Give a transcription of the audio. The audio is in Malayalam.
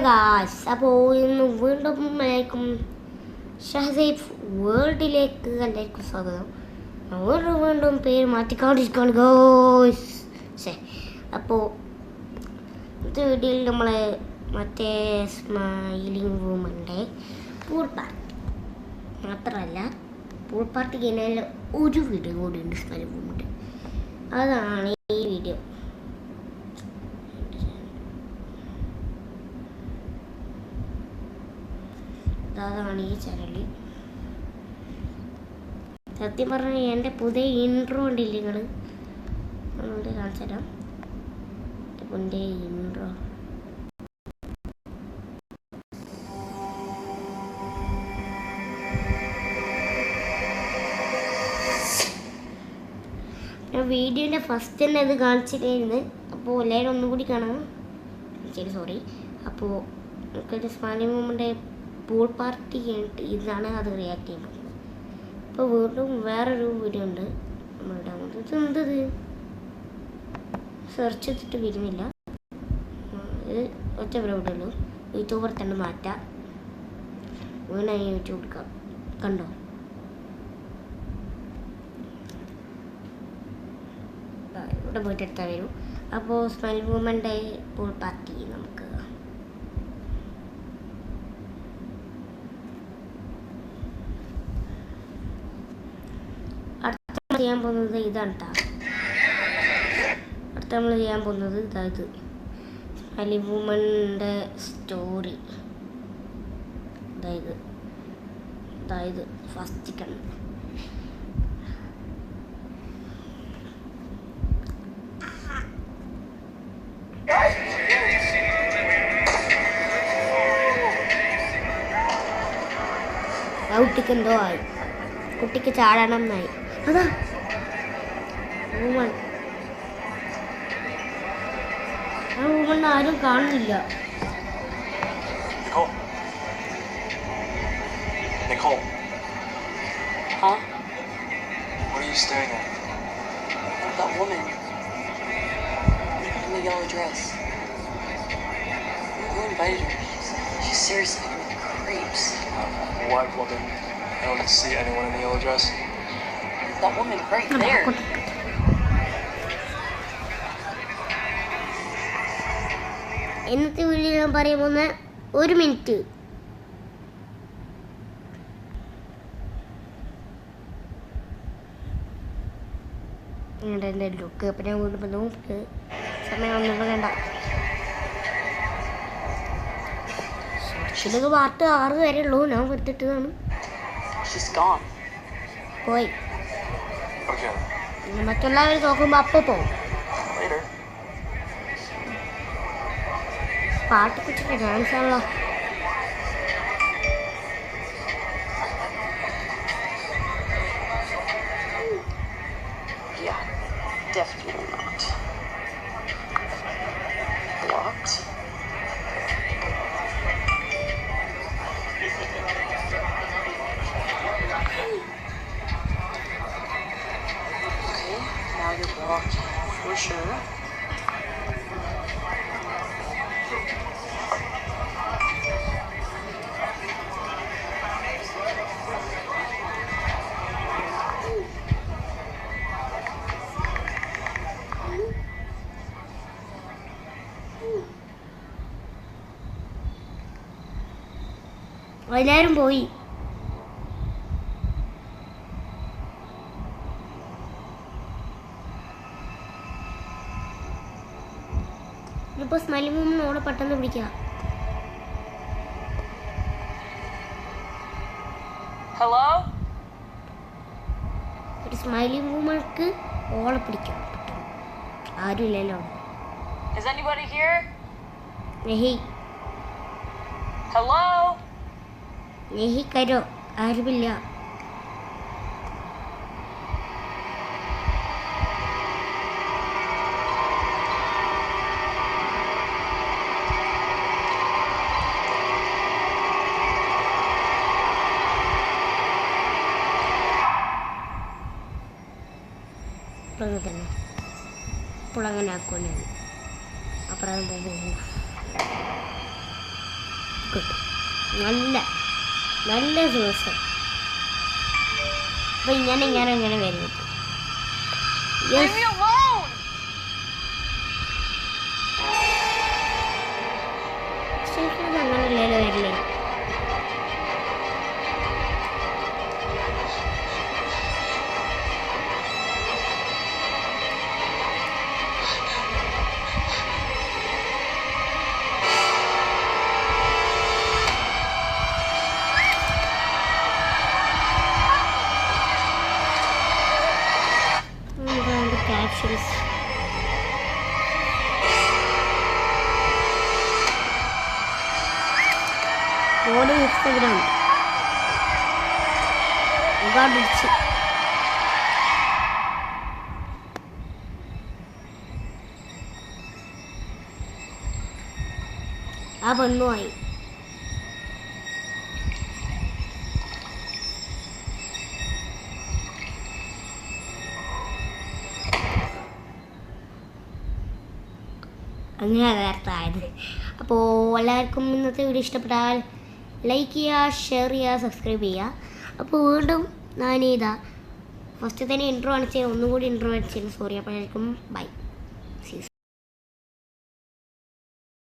ഗായ്സ്, അപ്പോൾ ഇന്ന് വീണ്ടും എല്ലാവർക്കും ഷഹസൈഫ് വേൾഡിലേക്ക് എല്ലാവർക്കും സ്വാഗതം. വീണ്ടും പേര് മാറ്റിക്കൊണ്ടിരിക്കുകയാണ് ഗോയ്സ്. അപ്പോൾ ഇന്നത്തെ വീഡിയോയിൽ നമ്മൾ മറ്റേ സ്മൈലിംഗ് വുമൻ്റെ പൂൾ പാർട്ടി മാത്രമല്ല, പൂൾ പാർട്ടി കഴിഞ്ഞാൽ ഒരു വീഡിയോ കൂടി ഉണ്ട് സ്മൈലിംഗ് വുമൻ്റെ. അതാണ് ഈ വീഡിയോ. അതാണ് ഈ ചാനൽ. സത്യം പറഞ്ഞാൽ എൻ്റെ പുതിയ ഇൻട്രോ ഉണ്ടില്ല, നിങ്ങൾ ഒന്നുകൂടി കാണിച്ചു തരാം. പുതിയ ഇൻട്രോ ഞാൻ വീഡിയോൻ്റെ ഫസ്റ്റ് തന്നെ അത് കാണിച്ചിട്ടായിരുന്നു. അപ്പോൾ എല്ലാവരും ഒന്നും കൂടി കാണാം. ശരി, സോറി. അപ്പോൾ നമുക്കൊരു സ്മൈലിംഗ് വുമൻ്റെ പൂൾ പാർട്ടി കഴിഞ്ഞിട്ട് ഇതാണ് അത് റിയാക്ട് ചെയ്യുന്നത്. ഇപ്പോൾ വീണ്ടും വേറൊരു വീഡിയോ ഉണ്ട് നമ്മളിടാൻ പോകുന്നത്. ഇത് എന്തത് സെർച്ച് ചെയ്തിട്ട് വരുന്നില്ല. ഇത് ഒറ്റ വീഡിയോ ഉള്ളൂ. യൂട്യൂബർ തന്നെ മാറ്റാം. വീണായി യൂട്യൂബ് എടുക്കാം. കണ്ടോ, ഇവിടെ പോയിട്ട് എടുത്താൽ വരും. അപ്പോൾ സ്മൈലിംഗ് വുമൻ്റെ പൂൾ പാർട്ടി നമുക്ക് ചെയ്യാൻ പോകുന്നത് ഇതാണ് കേട്ടോ. അടുത്ത നമ്മൾ ചെയ്യാൻ പോകുന്നത് ഇതായത് സ്മൈലിംഗ് വുമൻ്റെ സ്റ്റോറി. അതായത് ഫസ്റ്റ് കണ്ട് കുട്ടിക്ക് എന്തോ ആയി. കുട്ടിക്ക് ചാടണം എന്നായി. അതാ വുമൺ. ആ വുമൺ ആരും കാണുന്നില്ല. Nicole. Huh? What are you staring at? That woman in the yellow dress. Who invited her? She's seriously giving me creeps. What woman? I don't see anyone in the yellow dress. That woman right there. ഇന്നത്തെ വീഡിയോ ഞാൻ പറയാൻ പോകുന്ന 1 മിനിറ്റ്. എൻ്റെ ലുക്ക് അപ്പം ഞാൻ വീണ്ടും നോക്ക് സമയം ഒന്നും വേണ്ട. ഇതിലൊക്കെ പാർട്ട് 6 വരെ ഉള്ളൂ. ഞാൻ എടുത്തിട്ടതാണ്. പോയി. മറ്റുള്ളവർ നോക്കുമ്പോൾ അപ്പം പോകും. പാട്ട് വെച്ചിട്ട് ഡാൻസ് ആണല്ലോ. Definitely not. Blocked. Okay, now you're blocked for sure. എല്ലാവരും പോയി. ഇപ്പോൾ സ്മൈലിംഗ് വുമൺ ഓളെ പെട്ടെന്ന് പിടിക്കാം. Hello? ഒരു സ്മൈലിംഗ് വുമൺക്ക് ഓളെ പിടിക്കാം. ആരും ഇല്ലല്ലോ. Is anybody here? നെഹി Hello? നെഹി കരോ, ആരുമില്ല. തന്നെ ഇപ്പോൾ അങ്ങനെ ആക്കുവാനാണ്. അപ്പുറം പോകും. കിട്ടും. നല്ല നല്ല ദിവസം. അപ്പോൾ ഇങ്ങനെ വരും. Leave me alone! അങ്ങനെയല്ലല്ലോ വരില്ലേ. Captions. Body hits the ground. Garbage. ആ പെണ്ണുമായി. അങ്ങനെ നേരത്തായത്. അപ്പോൾ എല്ലാവർക്കും ഇന്നത്തെ വീഡിയോ ഇഷ്ടപ്പെട്ടാൽ ലൈക്ക് ചെയ്യുക, ഷെയർ ചെയ്യുക, സബ്സ്ക്രൈബ് ചെയ്യുക. അപ്പോൾ വീണ്ടും ഞാനിതാ ഫസ്റ്റ് തന്നെ ഇൻട്രോ കാണിച്ചാൽ ഒന്നും കൂടി ഇൻട്രോ കാണിച്ചു. സോറി. അപ്പോൾ എല്ലാവർക്കും ബൈ.